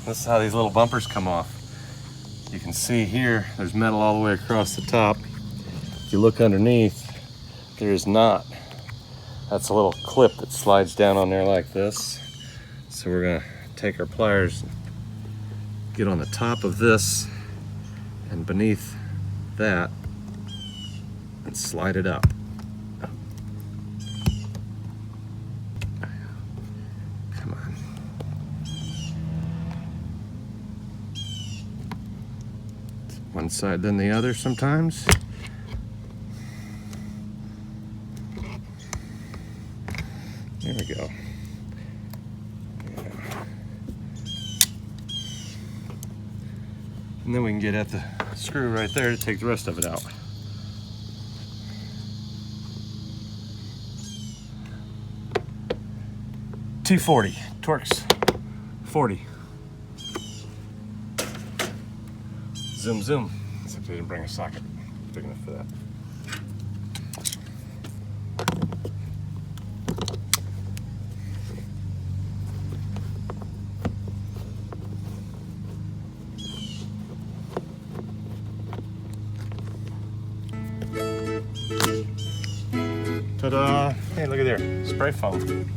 This is how these little bumpers come off. You can see here, there's metal all the way across the top. If you look underneath, there is not. That's a little clip that slides down on there like this. So we're gonna take our pliers, get on the top of this and beneath that and slide it up. Come on. One side then the other sometimes. There we go. Yeah. And then we can get at the screw right there to take the rest of it out. T40, Torx 40. Zoom, zoom. Except they didn't bring a socket big enough for that. Ta-da! Hey, look at there, spray foam.